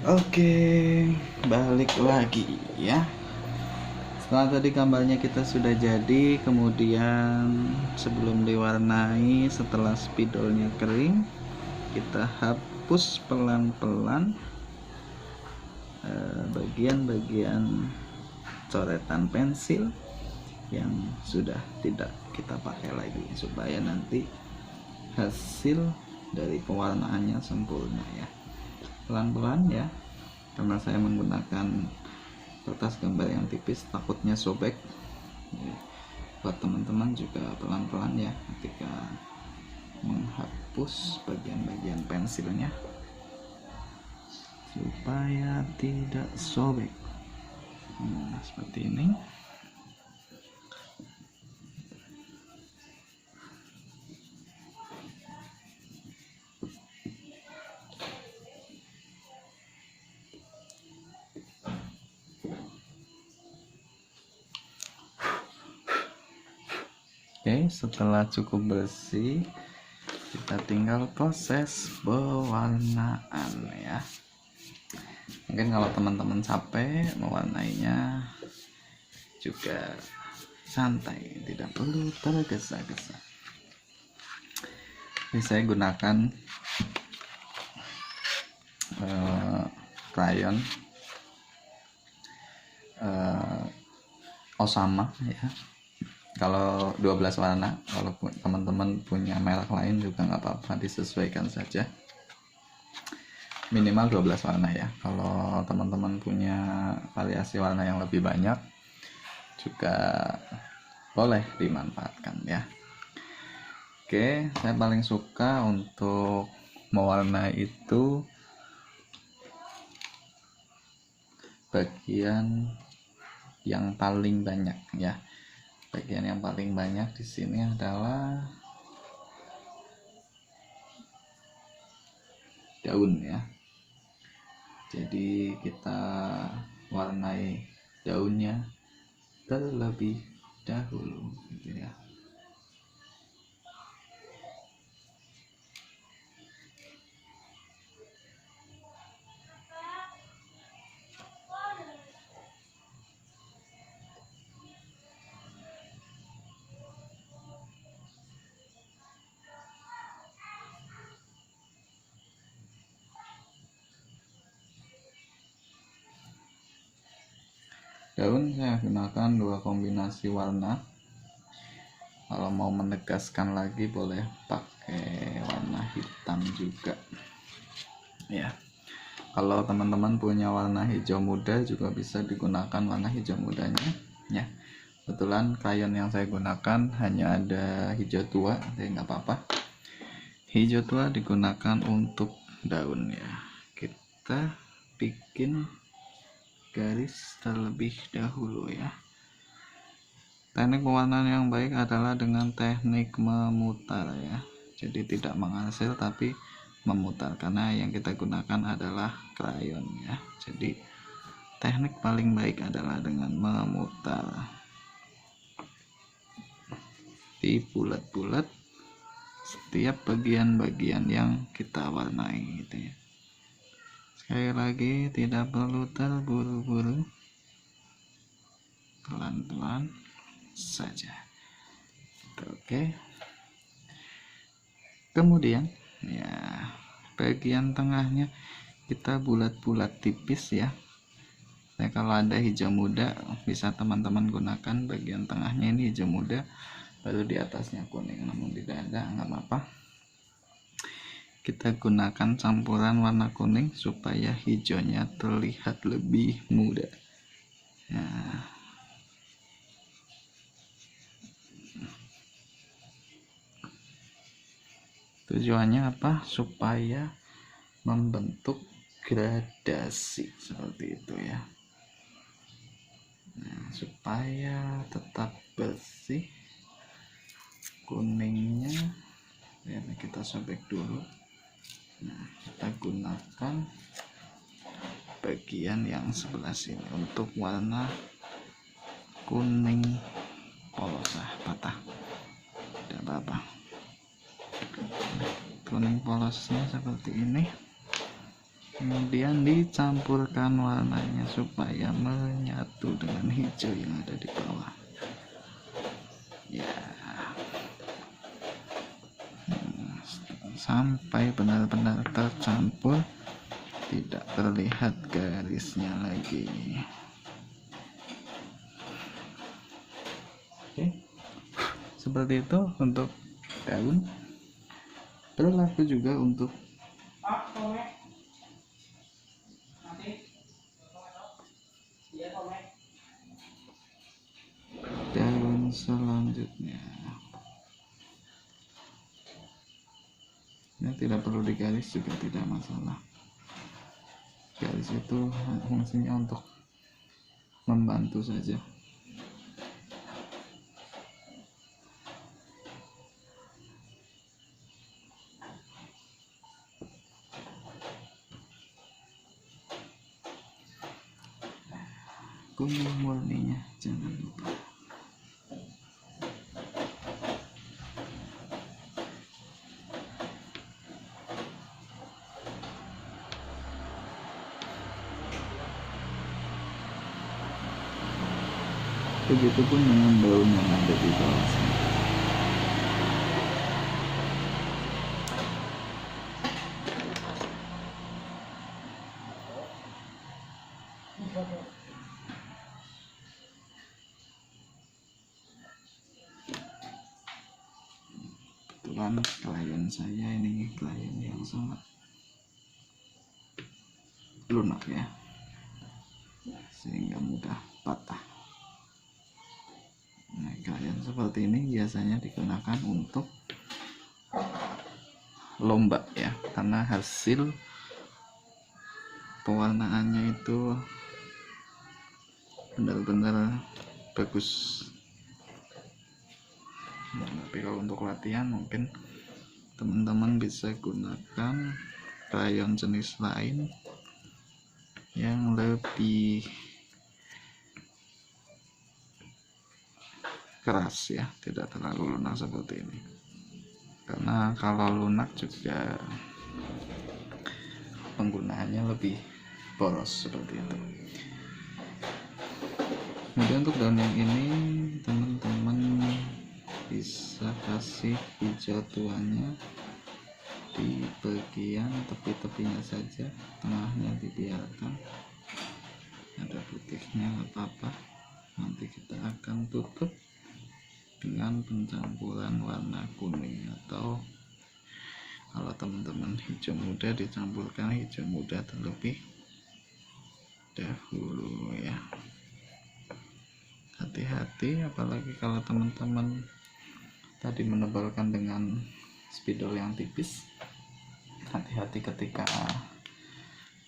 Oke, balik lagi ya. Setelah tadi gambarnya kita sudah jadi, kemudian sebelum diwarnai, setelah spidolnya kering, kita hapus pelan-pelan bagian-bagian coretan pensil yang sudah tidak kita pakai lagi, supaya nanti hasil dari pewarnaannya sempurna ya. Pelan-pelan ya, karena saya menggunakan kertas gambar yang tipis, takutnya sobek. Jadi, buat teman-teman juga pelan-pelan ya ketika menghapus bagian-bagian pensilnya supaya tidak sobek. Nah, seperti ini. Oke, setelah cukup bersih, kita tinggal proses pewarnaan ya. Mungkin kalau teman-teman capek mewarnainya juga santai, tidak perlu tergesa-gesa. Ini saya gunakan krayon Osama ya. Kalau 12 warna, kalau teman-teman punya merek lain juga nggak apa-apa, disesuaikan saja. Minimal 12 warna ya. Kalau teman-teman punya variasi warna yang lebih banyak juga boleh dimanfaatkan ya. Oke, saya paling suka untuk mewarnai itu bagian yang paling banyak ya. Bagian yang paling banyak di sini adalah daun ya. Jadi kita warnai daunnya terlebih dahulu gitu ya. Daun saya gunakan 2 kombinasi warna. Kalau mau menegaskan lagi boleh pakai warna hitam juga ya. Kalau teman-teman punya warna hijau muda juga bisa digunakan warna hijau mudanya ya. Kebetulan krayon yang saya gunakan hanya ada hijau tua, jadi nggak apa-apa. Hijau tua digunakan untuk daun ya. Kita bikin garis terlebih dahulu ya. Teknik pewarnaan yang baik adalah dengan teknik memutar ya. Jadi tidak menghasil tapi memutar, karena yang kita gunakan adalah krayon ya. Jadi teknik paling baik adalah dengan memutar di bulat-bulat setiap bagian-bagian yang kita warnai gitu ya. Sekali lagi, tidak perlu terburu-buru, pelan-pelan saja. Oke. Kemudian ya, bagian tengahnya kita bulat-bulat tipis ya. Nah, kalau ada hijau muda bisa teman-teman gunakan bagian tengahnya ini hijau muda, baru di atasnya kuning. Namun tidak ada, nggak apa-apa. Kita gunakan campuran warna kuning supaya hijaunya terlihat lebih muda. Nah, tujuannya apa? Supaya membentuk gradasi seperti itu ya. Nah, supaya tetap bersih kuningnya ya, kita sobek dulu. Nah, kita gunakan bagian yang sebelah sini untuk warna kuning polos, patah, tidak apa-apa. Kuning polosnya seperti ini. kemudian dicampurkan warnanya supaya menyatu dengan hijau yang ada di bawah ya. Sampai benar-benar tercampur, tidak terlihat garisnya lagi. Oke, seperti itu untuk daun. Berlaku juga untuk daun selanjutnya. Ini tidak perlu digaris juga tidak masalah. Garis itu fungsinya untuk membantu saja. Kuning murninya jangan lupa. Begitupun dengan daun yang ada di bawah sini. Kebetulan klien saya ini klien yang sangat lunak ya, sehingga mudah patah. Nah, klien seperti ini biasanya digunakan untuk lomba ya, karena hasil pewarnaannya itu benar-benar bagus. Nah, tapi kalau untuk latihan mungkin teman-teman bisa gunakan krayon jenis lain yang lebih keras ya, tidak terlalu lunak seperti ini, karena kalau lunak juga penggunaannya lebih boros seperti itu. Kemudian untuk daun yang ini teman-teman bisa kasih hijau tuanya di bagian tepi-tepinya saja, tengahnya dibiarkan ada putihnya apa-apa. Nanti kita akan tutup dengan pencampuran warna kuning, atau kalau teman-teman hijau muda dicampurkan hijau muda terlebih dahulu ya. Hati-hati, apalagi kalau teman-teman tadi menebalkan dengan spidol yang tipis. Hati-hati ketika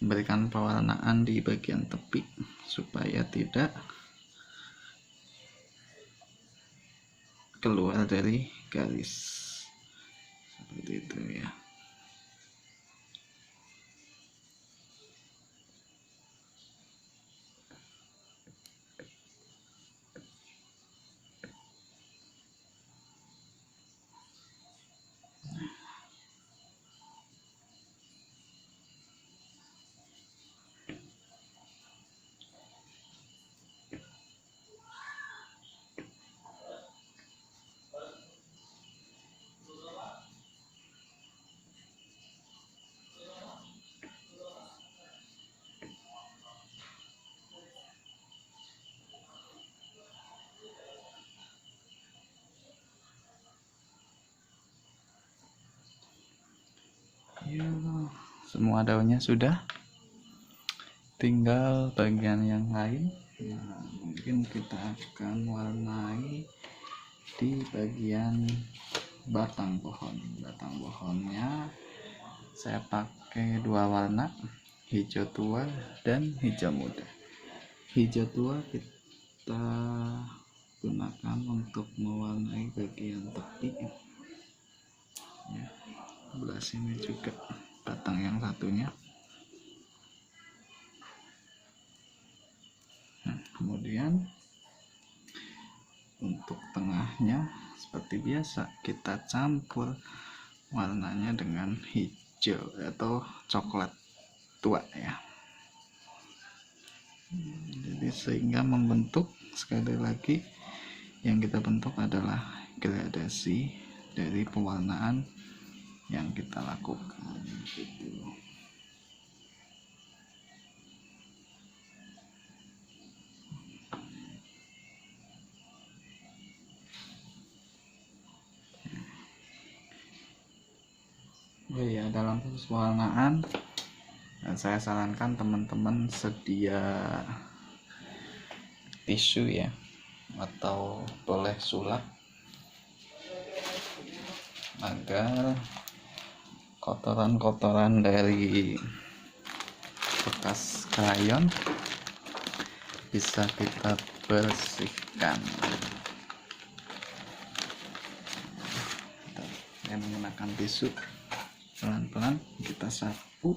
memberikan pewarnaan di bagian tepi supaya tidak keluar dari garis seperti itu ya. Ya, semua daunnya sudah, tinggal bagian yang lain. Nah, mungkin kita akan warnai di bagian batang pohon. Batang pohonnya saya pakai dua warna, hijau tua dan hijau muda. Hijau tua kita gunakan untuk mewarnai bagian tepi ya, sebelah sini juga batang yang satunya. Nah, kemudian untuk tengahnya seperti biasa kita campur warnanya dengan hijau atau coklat tua ya. Jadi sehingga membentuk, sekali lagi yang kita bentuk adalah gradasi dari pewarnaan yang kita lakukan gitu. Oh iya, dalam proses pewarnaan saya sarankan teman-teman sedia tisu ya, atau boleh sulap, agar kotoran-kotoran dari bekas krayon bisa kita bersihkan. Saya menggunakan tisu, pelan-pelan kita sapu.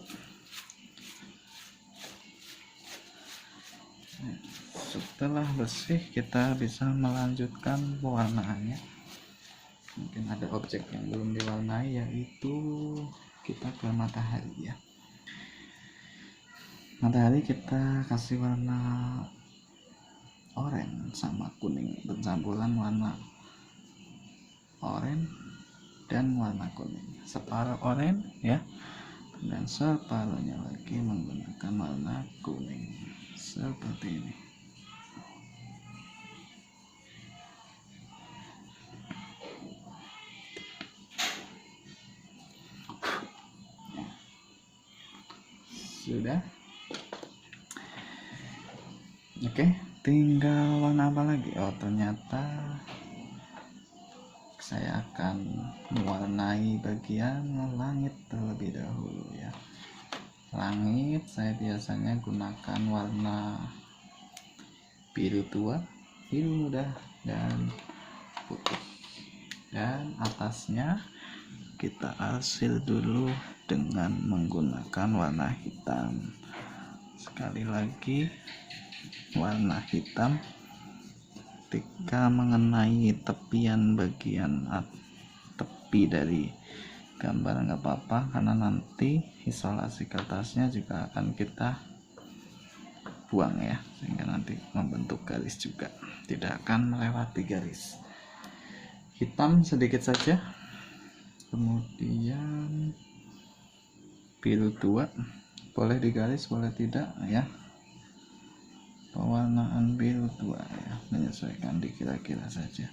Setelah bersih, kita bisa melanjutkan pewarnaannya. Mungkin ada objek yang belum diwarnai, yaitu kita ke matahari ya. Matahari kita kasih warna oranye sama kuning, pencampuran warna oranye dan warna kuning, separuh oranye ya, dan separuhnya lagi menggunakan warna kuning seperti ini. Sudah. Oke, tinggal warna apa lagi? Oh, ternyata saya akan mewarnai bagian langit terlebih dahulu ya. Langit saya biasanya gunakan warna biru tua, biru muda, dan putih. Dan atasnya kita arsir dulu dengan menggunakan warna hitam. Sekali lagi, warna hitam ketika mengenai tepian bagian tepi dari gambar nggak apa-apa, karena nanti isolasi kertasnya juga akan kita buang ya, sehingga nanti membentuk garis juga, tidak akan melewati garis. Hitam sedikit saja, kemudian biru tua, boleh digaris boleh tidak ya. Pewarnaan biru tua ya, menyesuaikan dikira-kira saja.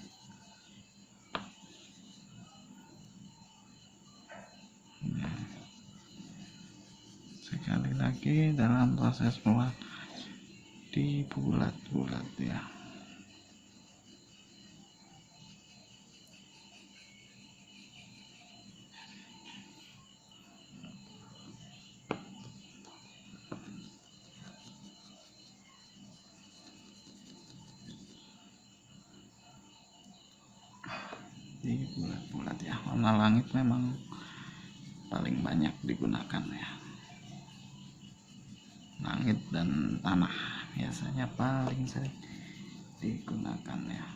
Sekali lagi dalam proses pewarnaan di bulat-bulat ya. Di bulat-bulat ya. Warna langit memang paling banyak digunakan ya. Langit dan tanah biasanya paling sering digunakan ya.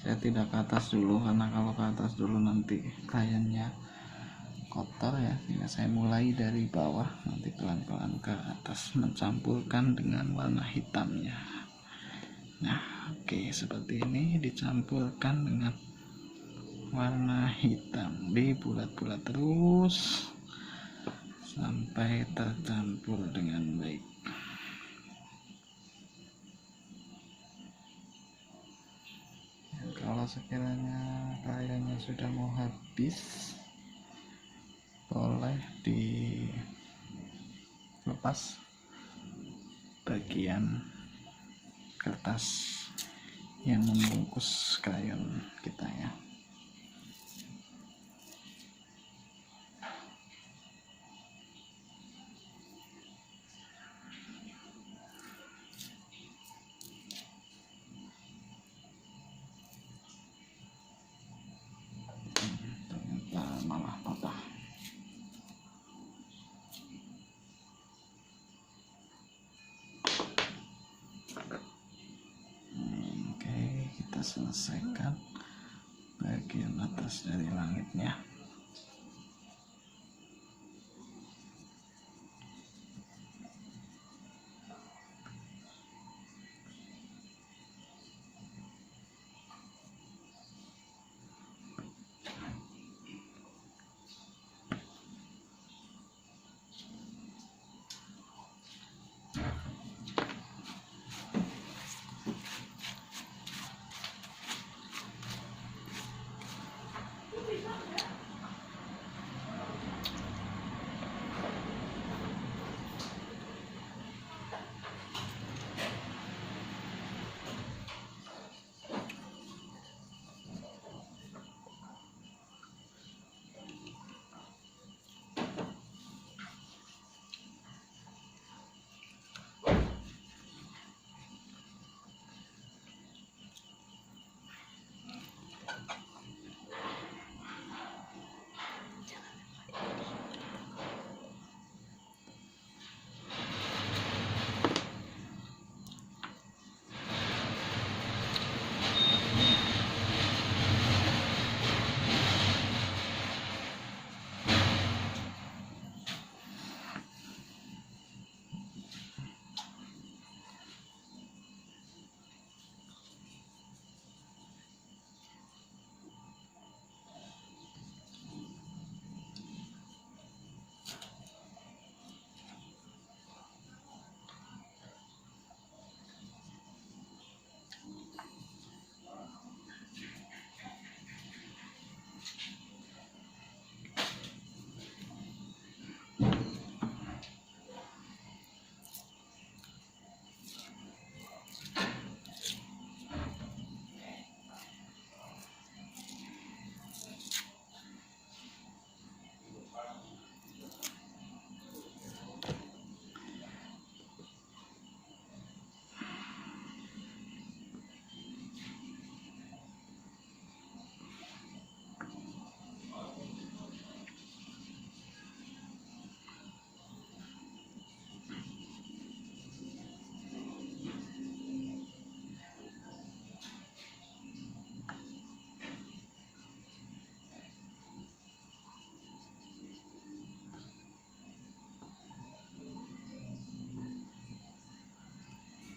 Saya tidak ke atas dulu, karena kalau ke atas dulu nanti krayonnya kotor ya, sehingga saya mulai dari bawah, nanti pelan-pelan ke atas mencampurkan dengan warna hitamnya. Nah, oke, seperti ini dicampurkan dengan warna hitam, di bulat-bulat terus sampai tercampur dengan baik. Dan kalau sekiranya krayonnya sudah mau habis, boleh dilepas bagian kertas yang membungkus krayon kita ya. Ternyata malah patah. Kita selesaikan bagian atas dari langitnya.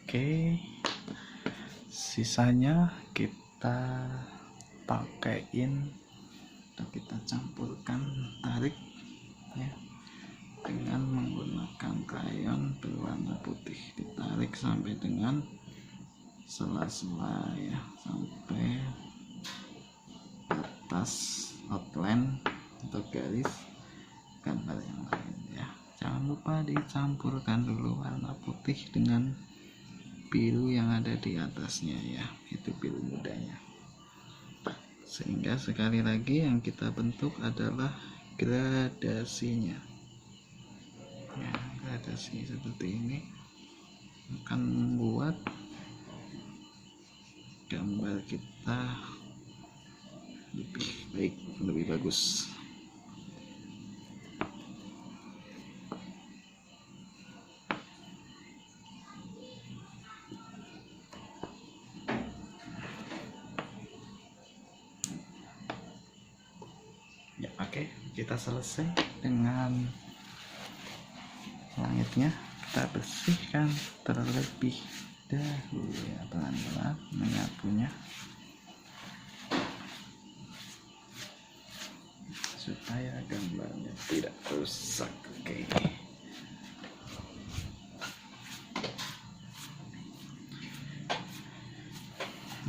Oke, sisanya kita pakaiin atau kita campurkan tarik ya dengan menggunakan krayon berwarna putih. Ditarik sampai dengan sela-sela ya, sampai atas outline atau garis gambar yang lain ya. Jangan lupa dicampurkan dulu warna putih dengan biru yang ada di atasnya ya, itu biru mudanya, sehingga sekali lagi yang kita bentuk adalah gradasinya ya. Gradasi seperti ini akan membuat gambar kita lebih baik, lebih bagus. Ya, oke, kita selesai dengan langitnya. Kita bersihkan terlebih dahulu ya, pelan-pelan menyapunya supaya gambarnya tidak rusak. Oke.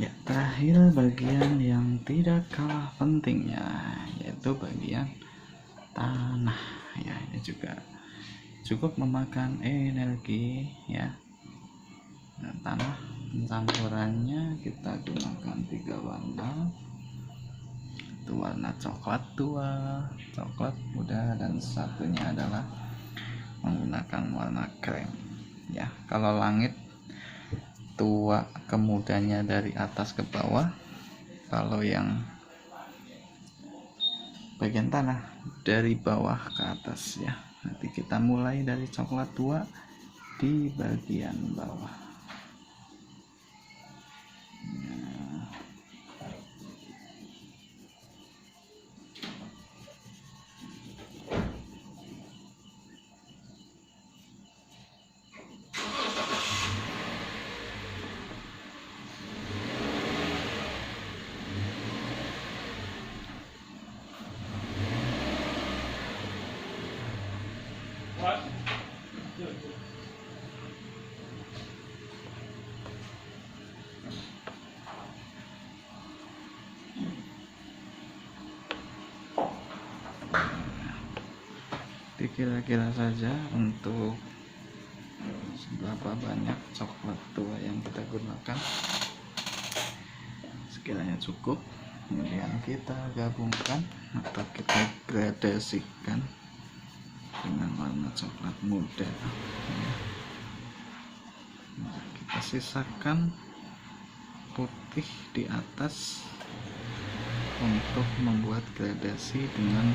Ya, terakhir bagian yang tidak kalah pentingnya yaitu bagian tanah ya. Ini juga cukup memakan energi ya. Nah, tanah pencampurannya kita gunakan 3 warna, itu warna coklat tua, coklat muda, dan satunya adalah menggunakan warna krem ya. Kalau langit tua kemudanya dari atas ke bawah, kalau yang bagian tanah dari bawah ke atas ya. Nanti kita mulai dari coklat tua di bagian bawah. Kira-kira saja untuk seberapa banyak coklat tua yang kita gunakan, sekiranya cukup, kemudian kita gabungkan atau kita gradasikan dengan warna coklat muda. Nah, kita sisakan putih di atas untuk membuat gradasi dengan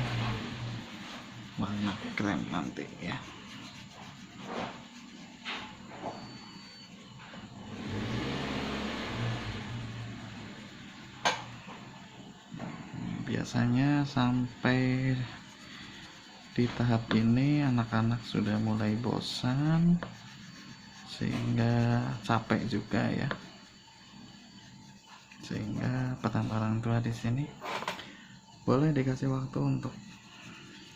warna krem nanti ya. Biasanya sampai di tahap ini anak-anak sudah mulai bosan sehingga capek juga ya, sehingga peran orang tua di sini boleh dikasih waktu untuk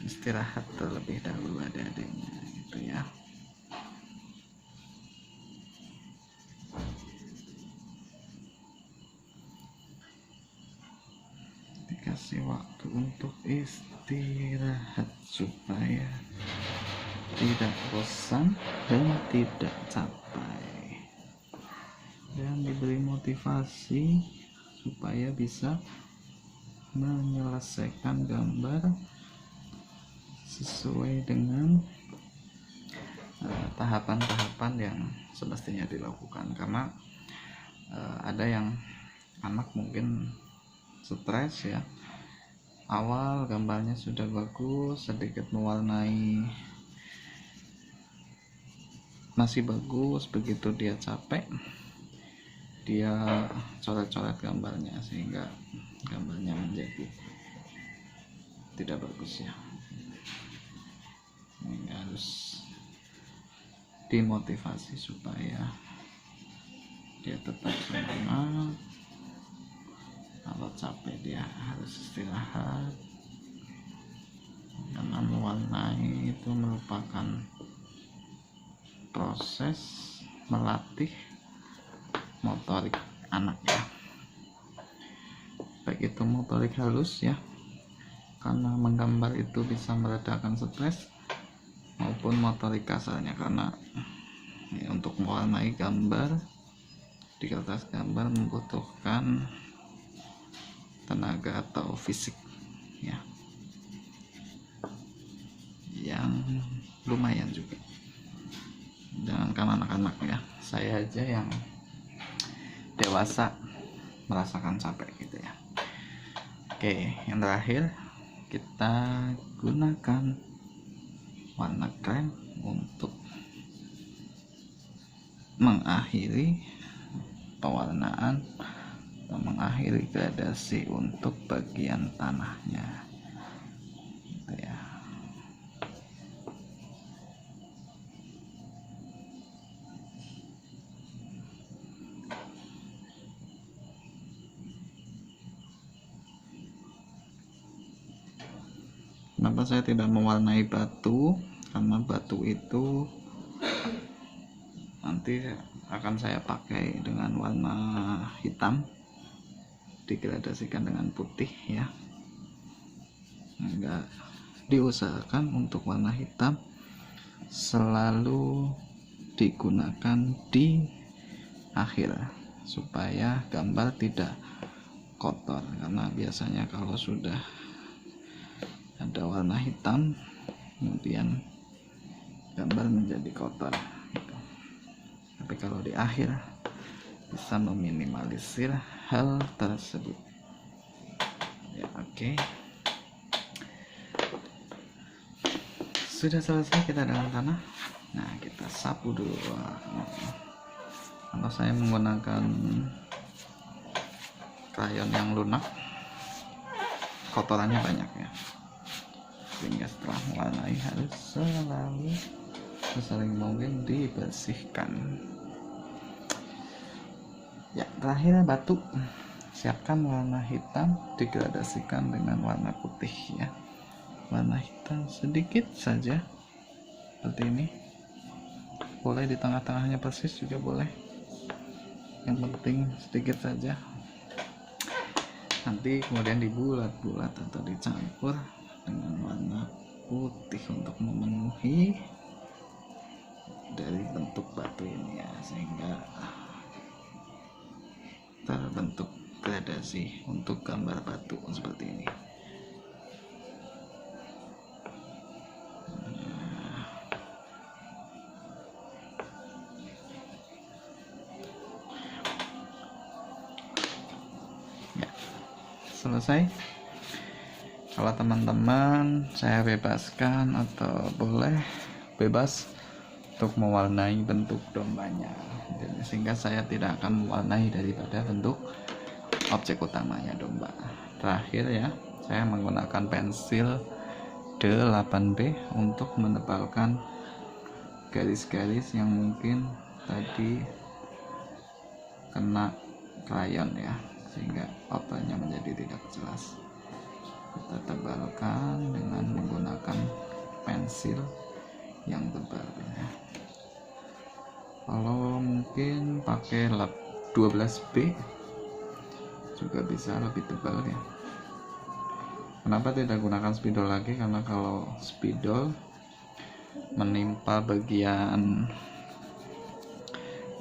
istirahat terlebih dahulu adik-adiknya gitu ya. Dikasih waktu untuk istirahat supaya tidak bosan dan tidak capek, dan diberi motivasi supaya bisa menyelesaikan gambar sesuai dengan tahapan-tahapan yang semestinya dilakukan. Karena ada yang anak mungkin stres ya, awal gambarnya sudah bagus, sedikit mewarnai masih bagus, begitu dia capek dia coret-coret gambarnya sehingga gambarnya menjadi tidak bagus ya. Ini harus dimotivasi supaya dia tetap semangat. Kalau capek dia harus istirahat, karena mewarnai itu merupakan proses melatih motorik anak ya, baik itu motorik halus ya, karena menggambar itu bisa meredakan stres, maupun motorik kasarnya, karena ya, untuk mewarnai gambar di kertas gambar membutuhkan tenaga atau fisik ya, yang lumayan juga. Jangankan anak-anak ya, saya aja yang dewasa merasakan capek gitu ya. Oke, yang terakhir kita gunakan warna krem untuk mengakhiri pewarnaan atau mengakhiri gradasi untuk bagian tanahnya gitu ya. Kenapa saya tidak mewarnai batu? Karena batu itu nanti akan saya pakai dengan warna hitam, digradasikan dengan putih ya. Enggak, diusahakan untuk warna hitam selalu digunakan di akhir supaya gambar tidak kotor, karena biasanya kalau sudah ada warna hitam kemudian gambar menjadi kotor gitu. Tapi kalau di akhir bisa meminimalisir hal tersebut ya. Oke, sudah selesai kita dengan tanah. Nah, kita sapu dulu. Kalau saya menggunakan krayon yang lunak, kotorannya banyak ya, sehingga setelah mewarnai harus selalu sesering mungkin dibersihkan ya. Terakhir batu, siapkan warna hitam, digradasikan dengan warna putih ya. Warna hitam sedikit saja seperti ini, boleh di tengah-tengahnya persis juga boleh, yang penting sedikit saja. Nanti kemudian dibulat-bulat atau dicampur dengan warna putih untuk memenuhi dari bentuk batu ini ya, sehingga terbentuk gradasi untuk gambar batu seperti ini. Ya, selesai. Kalau teman-teman, saya bebaskan atau boleh bebas untuk mewarnai bentuk dombanya, sehingga saya tidak akan mewarnai daripada bentuk objek utamanya domba. Terakhir ya, saya menggunakan pensil D8B untuk menebalkan garis-garis yang mungkin tadi kena krayon ya, sehingga outline-nya menjadi tidak jelas. Kita tebalkan dengan menggunakan pensil yang tebal ya. Kalau mungkin pakai lap 12B juga bisa lebih tebal ya. Kenapa tidak gunakan spidol lagi? Karena kalau spidol menimpa bagian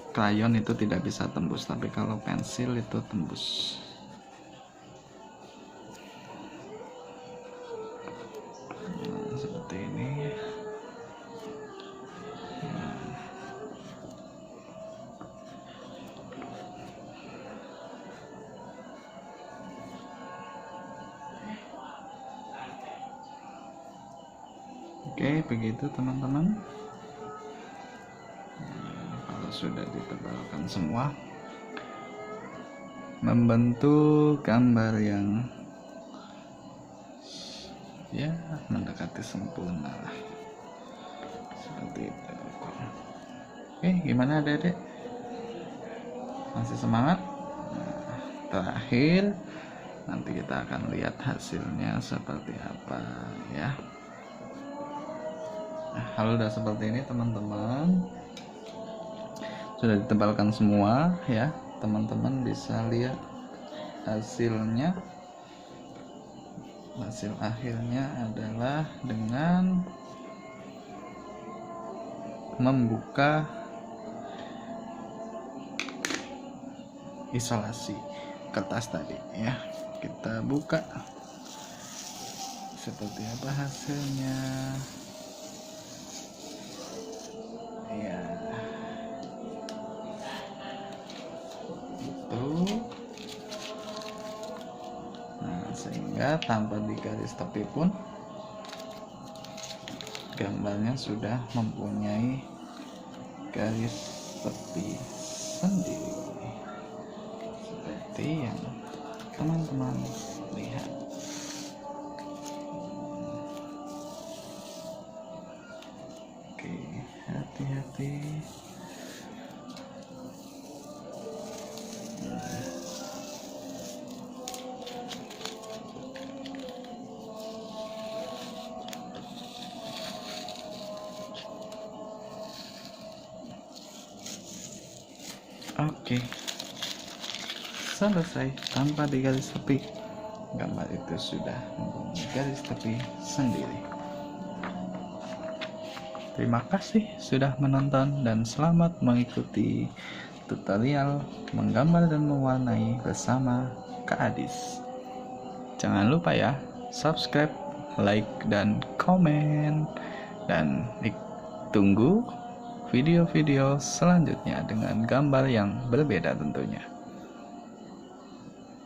krayon itu tidak bisa tembus, tapi kalau pensil itu tembus. Nah, seperti ini. Oke, begitu teman-teman. Kalau sudah ditebalkan semua, membentuk gambar yang ya mendekati sempurna lah, seperti itu. Oke, gimana Dedek? Masih semangat? Nah, terakhir nanti kita akan lihat hasilnya seperti apa ya. Nah, kalau udah seperti ini teman-teman, sudah ditebalkan semua ya, teman-teman bisa lihat hasilnya. Hasil akhirnya adalah dengan membuka isolasi kertas tadi ya. Kita buka seperti apa hasilnya ya. Nah, sehingga tanpa digaris tepi pun gambarnya sudah mempunyai garis tepi sendiri seperti yang teman-teman lihat. Oke, hati-hati. Oke, selesai tanpa digaris tepi. Gambar itu sudah mempunyai garis tepi sendiri. Terima kasih sudah menonton dan selamat mengikuti tutorial menggambar dan mewarnai bersama Kak Adis. Jangan lupa ya, subscribe, like, dan komen. Dan tunggu video-video selanjutnya dengan gambar yang berbeda tentunya.